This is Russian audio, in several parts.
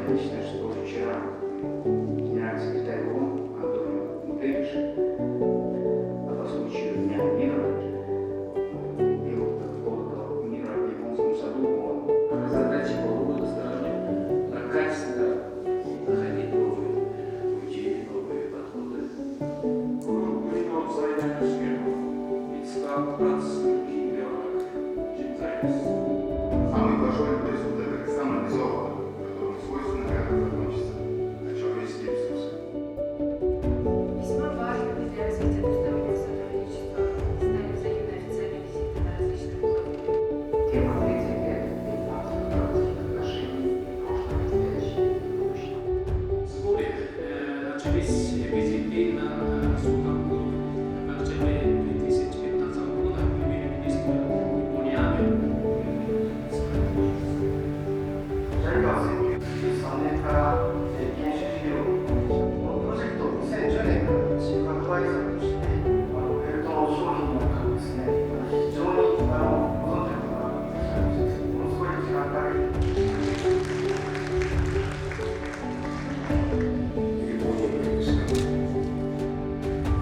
Я считаю, что вчера генеральный секретарь ООН Антонио Гутерриш по случаю Дня мира и около мира в Японском саду ООН задача была сторонами качественно находить новые пути, новые подходы. А мы пошли в результат как самореализованно, которому свойственно как это относится к человеческим ресурсам. Весьма важными для развития двустороннего сотрудничества стали взаимные официальные визиты на различных уровнях. Тема 30 лет трансатлантических отношений, прошлое, настоящее и будущее. Вскоре начались визиты на высоком уровне. В октябре 2015 года премьер-министр Японии Абе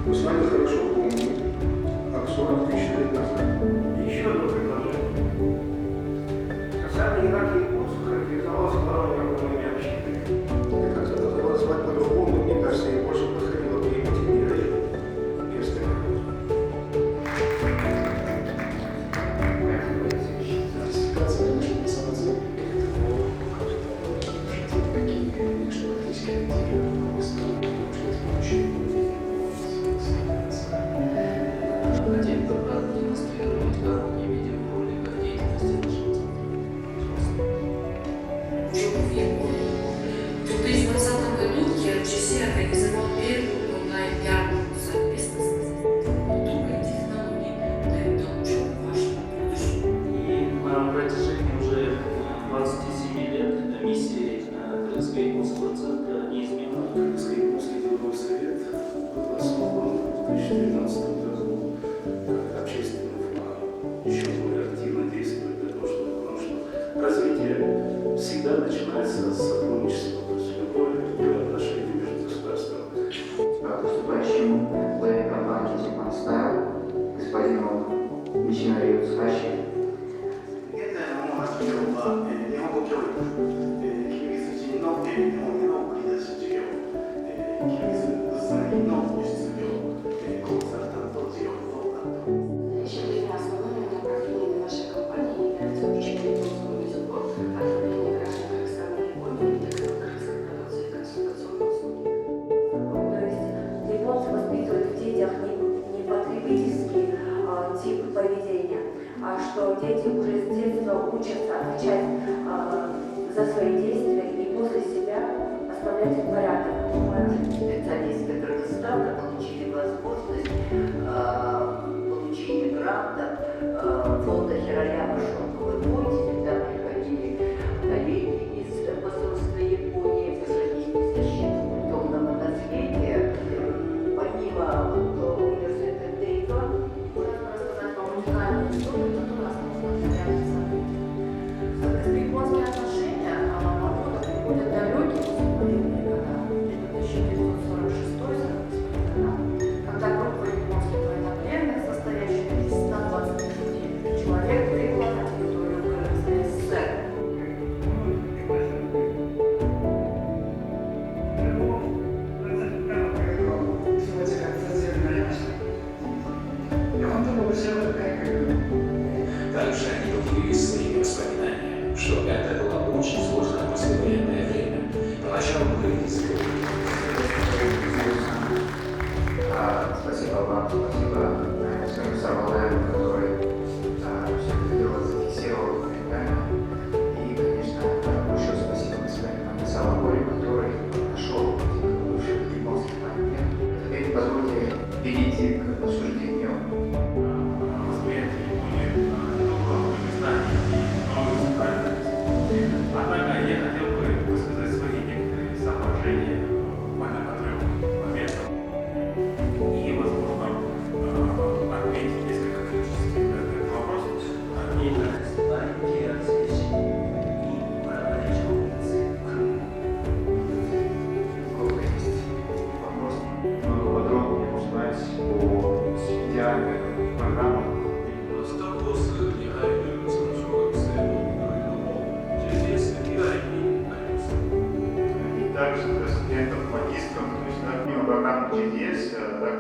Мы с вами хорошо помним, как 40 тысяч лет назад. Еще одно предложение. Социальный иерархия японцев характеризовалась главными огромными общинами. Я хотел это назвать по-другому, мне кажется, я больше подходила к примитивной районе и остальных. Классификация не самоцель. Какие личностные ориентиры хотели бы продемонстрировать короткий видеоролик о деятельности нашего В 2020 году КРЧС организовал первую онлайн-ярмарку совместно с культурой и технологией дают научную вашему будущему. И на протяжении уже 27 лет миссии Крымского японского центра неизменно. Крымский японский деловой совет был основан в 2013 году как общественный форум. Еще более активно действует для того, потому что развитие всегда начинается с сотрудничества, то есть любое отношение между государствами. Поступающему главе компании Japan Style господину Мичинарию Цхаши. 現在の主な事業は日本語教育、キルギス人の日本への売り出し事業、キルギス物産品の輸出業、コンサルタント事業となっております。 В настоящее время основными направлениями нашей компании являются обучение японскому языку, оформление граждан Казахстана и Японии, технологической продукции и консультационные услуги. То есть японцы воспитывают в детях не потребительский тип поведения, а что дети уже с детства учатся отвечать за свои действия и после себя оставлять порядок. Специалисты Кыргызстана получили возможность получения гранта фонда Хирояма Шоко. Вы помните, когда приходили коллеги из посольства Японии сохранить защиту культурного наследия, помимо университета Дейва, Можно рассказать вам уникальную историю, которая основана на реальных событиях. Советско-японские отношения на годы приходят далекие военные года, между 1946 и 1948 годами, когда группа японских военнопленных, состоящая из 120 людей, человек, прибыла на территорию КРС.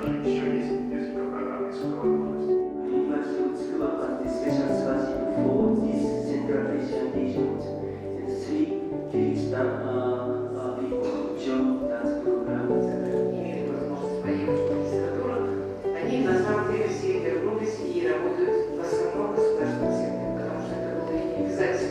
также еще есть несколько программ из возможности. University School has the special scholarship for this Central Asian region. And three Kyrgyzstan people join that program. Имеют возможность поехать в магистратуру. Они на самом деле все вернулись и работают в основном в государственном секторе, потому что это было не обязательно.